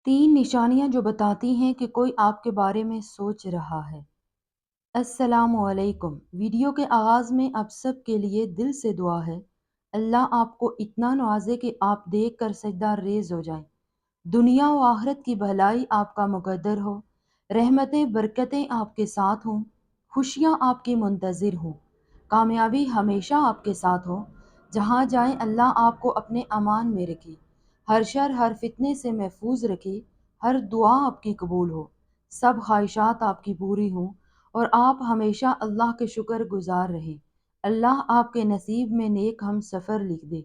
3 निशानियाँ जो बताती हैं कि कोई आपके बारे में सोच रहा है। अस्सलामुअलैकुम। वीडियो के आगाज़ में आप सब के लिए दिल से दुआ है। अल्लाह आपको इतना नवाज़े कि आप देख कर सजदा रेज़ हो जाएँ। दुनिया व आखिरत की भलाई आपका मुक़द्दर हो। रहमतें बरकतें आपके साथ हों। खुशियाँ आपकी मुंतज़िर हों। कामयाबी हमेशा आपके साथ हो। जहाँ जाएँ अल्लाह आपको अपने अमान में रखे। हर शर हर फितने से महफूज रखे। हर दुआ आपकी कबूल हो। सब ख्वाहिशात आपकी पूरी हों और आप हमेशा अल्लाह के शुक्र गुजार रहें। अल्लाह आपके नसीब में नेक हम सफ़र लिख दे।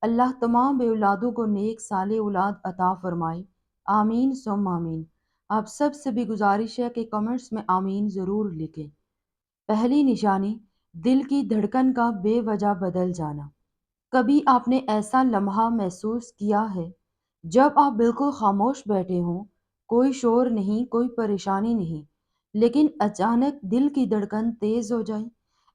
अल्लाह तमाम बेऔलादों को नेक साले औलाद अता फरमाए। आमीन सुम आमीन। आप सब से भी गुजारिश है कि कमेंट्स में आमीन ज़रूर लिखें। पहली निशानी, दिल की धड़कन का बेवजह बदल जाना। कभी आपने ऐसा लम्हा महसूस किया है जब आप बिल्कुल खामोश बैठे हों, कोई शोर नहीं, कोई परेशानी नहीं, लेकिन अचानक दिल की धड़कन तेज हो जाए।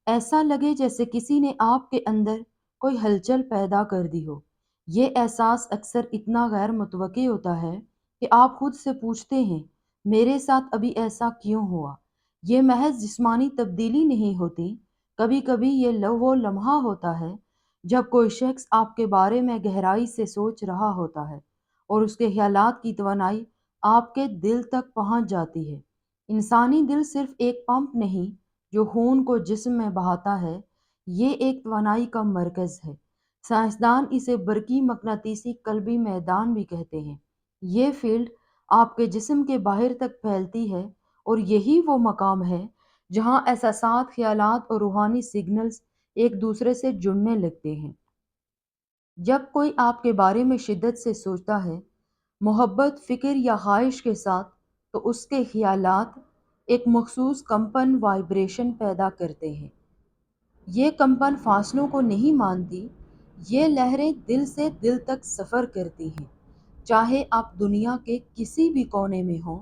ऐसा लगे जैसे किसी ने आपके अंदर कोई हलचल पैदा कर दी हो। ये एहसास अक्सर इतना गैर मुतवक्की होता है कि आप खुद से पूछते हैं, मेरे साथ अभी ऐसा क्यों हुआ? ये महज जिस्मानी तब्दीली नहीं होती। कभी कभी ये वो लम्हा होता है जब कोई शख्स आपके बारे में गहराई से सोच रहा होता है और उसके ख्यालात की तवानाई आपके दिल तक पहुंच जाती है। इंसानी दिल सिर्फ एक पंप नहीं जो खून को जिस्म में बहाता है, ये एक तवानाई का मरकज़ है। साइंसदान इसे बरकी मकनातीसी कल्बी मैदान भी कहते हैं। ये फील्ड आपके जिस्म के बाहर तक फैलती है और यही वो मकाम है जहाँ एहसासात, ख्यालात और रूहानी सिग्नल्स एक दूसरे से जुड़ने लगते हैं। जब कोई आपके बारे में शिद्दत से सोचता है, मोहब्बत, फ़िक्र या ख्वाहिश के साथ, तो उसके ख़यालात एक मख़सूस कंपन वाइब्रेशन पैदा करते हैं। ये कंपन फासलों को नहीं मानती, ये लहरें दिल से दिल तक सफ़र करती हैं। चाहे आप दुनिया के किसी भी कोने में हों,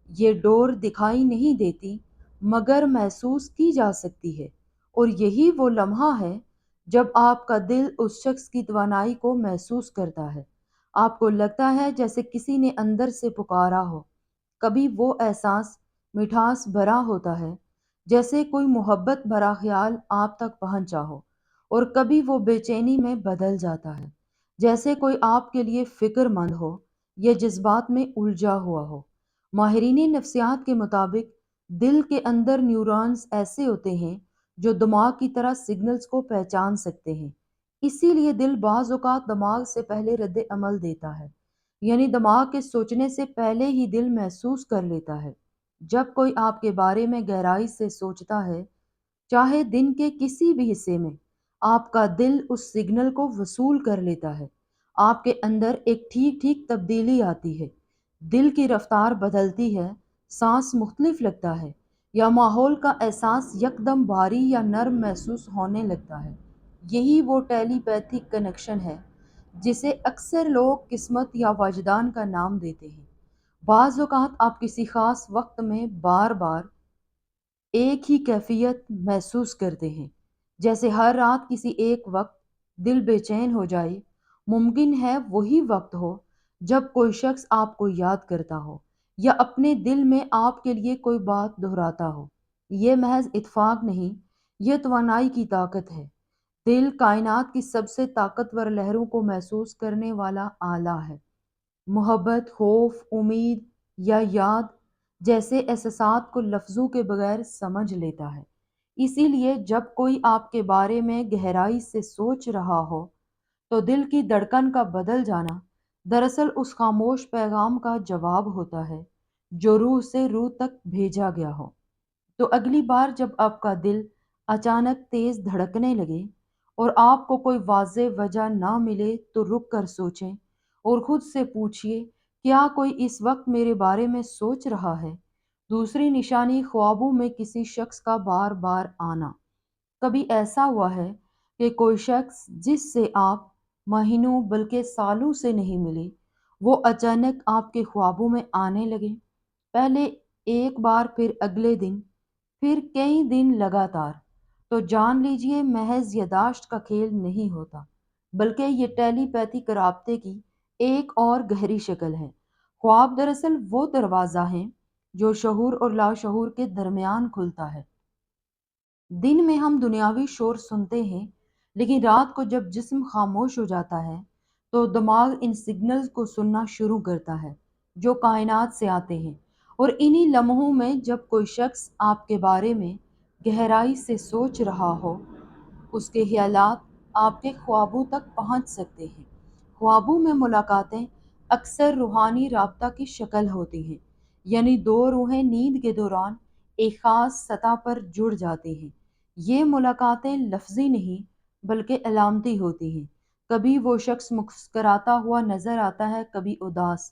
ये डोर दिखाई नहीं देती मगर महसूस की जा सकती है। और यही वो लम्हा है जब आपका दिल उस शख्स की तवानाई को महसूस करता है। आपको लगता है जैसे किसी ने अंदर से पुकारा हो। कभी वो एहसास मिठास भरा होता है, जैसे कोई मोहब्बत भरा ख्याल आप तक पहुंचा हो, और कभी वो बेचैनी में बदल जाता है, जैसे कोई आपके लिए फ़िक्रमंद हो या जज्बात में उलझा हुआ हो। माहिरीन नफ्सियात के मुताबिक दिल के अंदर न्यूरॉन्स ऐसे होते हैं जो दिमाग की तरह सिग्नल्स को पहचान सकते हैं। इसीलिए दिल बाज़ औक़ात दिमाग से पहले रद्द अमल देता है, यानी दिमाग के सोचने से पहले ही दिल महसूस कर लेता है। जब कोई आपके बारे में गहराई से सोचता है, चाहे दिन के किसी भी हिस्से में, आपका दिल उस सिग्नल को वसूल कर लेता है। आपके अंदर एक ठीक ठीक तब्दीली आती है। दिल की रफ्तार बदलती है, सांस मुख्तलिफ लगता है, या माहौल का एहसास यकदम भारी या नर्म महसूस होने लगता है। यही वो टेलीपैथिक कनेक्शन है जिसे अक्सर लोग किस्मत या वजदान का नाम देते हैं। बाज़ औक़ात आप किसी ख़ास वक्त में बार बार एक ही कैफ़ियत महसूस करते हैं, जैसे हर रात किसी एक वक्त दिल बेचैन हो जाए। मुमकिन है वही वक्त हो जब कोई शख्स आपको याद करता हो या अपने दिल में आपके लिए कोई बात दोहराता हो। ये महज इत्तेफाक नहीं, ये तवानाई की ताकत है। दिल कायनात की सबसे ताकतवर लहरों को महसूस करने वाला आला है। मोहब्बत, खौफ, उम्मीद या याद जैसे एहसासात को लफ्ज़ों के बगैर समझ लेता है। इसीलिए जब कोई आपके बारे में गहराई से सोच रहा हो, तो दिल की धड़कन का बदल जाना दरअसल उस खामोश पैगाम का जवाब होता है जो रूह से रूह तक भेजा गया हो। तो अगली बार जब आपका दिल अचानक तेज धड़कने लगे और आपको कोई वाज़ेह वजह ना मिले, तो रुक कर सोचें और खुद से पूछिए, क्या कोई इस वक्त मेरे बारे में सोच रहा है? दूसरी निशानी, ख्वाबों में किसी शख्स का बार बार आना। कभी ऐसा हुआ है कि कोई शख्स जिससे आप महीनों बल्कि सालों से नहीं मिले, वो अचानक आपके ख्वाबों में आने लगे? पहले एक बार, फिर अगले दिन, फिर कई दिन लगातार, तो जान लीजिए महज याददाश्त का खेल नहीं होता, बल्कि ये टेलीपैथिक राब्ते की एक और गहरी शक्ल है। خواب دراصل وہ دروازہ ہیں جو شعور اور لاشعور کے درمیان کھلتا ہے۔ دن میں ہم دنیاوی شور سنتے ہیں، لیکن رات کو جب جسم خاموش ہو جاتا ہے تو دماغ ان سگنلز کو سننا شروع کرتا ہے جو کائنات سے آتے ہیں۔ اور انہی لمحوں میں جب کوئی شخص آپ کے بارے میں گہرائی سے سوچ رہا ہو، اس کے خیالات آپ کے خوابوں تک پہنچ سکتے ہیں۔ خوابوں میں ملاقاتیں اکثر روحانی رابطہ کی شکل ہوتی ہیں، یعنی دو روحیں نیند کے دوران ایک خاص سطح پر جڑ جاتی ہیں۔ یہ ملاقاتیں لفظی نہیں بلکہ علامتی ہوتی ہیں۔ کبھی وہ شخص مسکراتا ہوا نظر آتا ہے، کبھی اداس،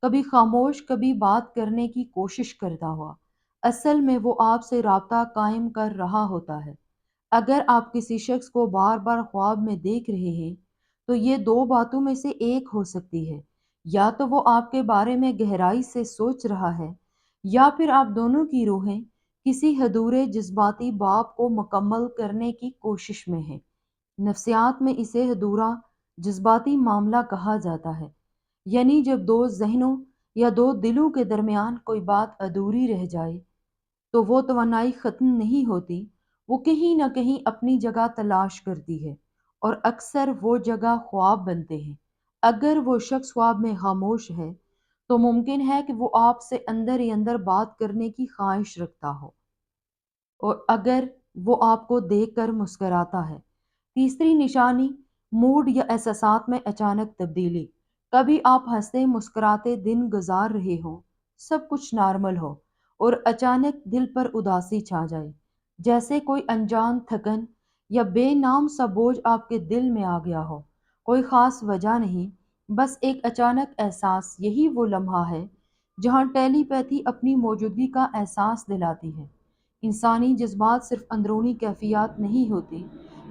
کبھی خاموش، کبھی بات کرنے کی کوشش کرتا ہوا۔ اصل میں وہ آپ سے رابطہ قائم کر رہا ہوتا ہے۔ اگر آپ کسی شخص کو بار بار خواب میں دیکھ رہے ہیں تو یہ دو باتوں میں سے ایک ہو سکتی ہے: یا تو وہ آپ کے بارے میں گہرائی سے سوچ رہا ہے، یا پھر آپ دونوں کی روحیں کسی ادھورے جذباتی باب کو مکمل کرنے کی کوشش میں ہیں۔ نفسیات میں اسے ادھورا جذباتی معاملہ کہا جاتا ہے، یعنی جب دو ذہنوں یا دو دلوں کے درمیان کوئی بات ادھوری رہ جائے تو وہ توانائی ختم نہیں ہوتی، وہ کہیں نہ کہیں اپنی جگہ تلاش کرتی ہے، اور اکثر وہ جگہ خواب بنتے ہیں۔ اگر وہ شخص خواب میں خاموش ہے تو ممکن ہے کہ وہ آپ سے اندر ہی اندر بات کرنے کی خواہش رکھتا ہو، اور اگر وہ آپ کو دیکھ کر مسکراتا ہے۔ تیسری نشانی: موڈ یا احساسات میں اچانک تبدیلی۔ کبھی آپ ہنستے مسکراتے دن گزار رہے ہوں، سب کچھ نارمل ہو، اور اچانک دل پر اداسی چھا جائے، جیسے کوئی انجان تھکن یا بے نام سا بوجھ آپ کے دل میں آ گیا ہو۔ کوئی خاص وجہ نہیں، بس ایک اچانک احساس۔ یہی وہ لمحہ ہے جہاں ٹیلی پیتھی اپنی موجودگی کا احساس دلاتی ہے۔ انسانی جذبات صرف اندرونی کیفیات نہیں ہوتی،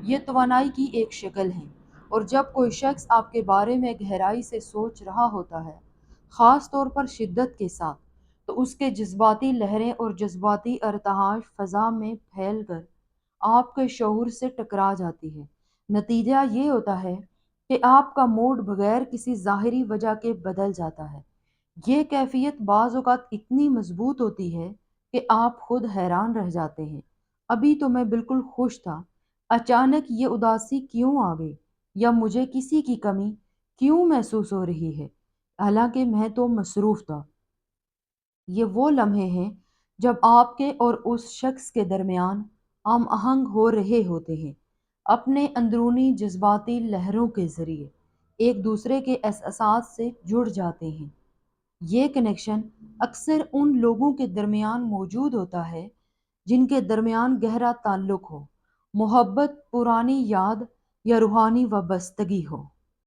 یہ توانائی کی ایک شکل ہے، اور جب کوئی شخص آپ کے بارے میں گہرائی سے سوچ رہا ہوتا ہے، خاص طور پر شدت کے ساتھ، تو اس کے جذباتی لہریں اور جذباتی ارتعاش فضا میں پھیل کر آپ کے شعور سے ٹکرا جاتی ہے۔ نتیجہ یہ ہوتا ہے کہ آپ کا موڈ بغیر کسی ظاہری وجہ کے بدل جاتا ہے۔ یہ کیفیت بعض اوقات اتنی مضبوط ہوتی ہے کہ آپ خود حیران رہ جاتے ہیں، ابھی تو میں بالکل خوش تھا، اچانک یہ اداسی کیوں آ گئی؟ یا مجھے کسی کی کمی کیوں محسوس ہو رہی ہے، حالانکہ میں تو مصروف تھا؟ یہ وہ لمحے ہیں جب آپ کے اور اس شخص کے درمیان ہم آہنگ ہو رہے ہوتے ہیں، اپنے اندرونی جذباتی لہروں کے ذریعے ایک دوسرے کے احساسات سے جڑ جاتے ہیں۔ یہ کنیکشن اکثر ان لوگوں کے درمیان موجود ہوتا ہے جن کے درمیان گہرا تعلق ہو، محبت، پرانی یاد یا روحانی وابستگی ہو۔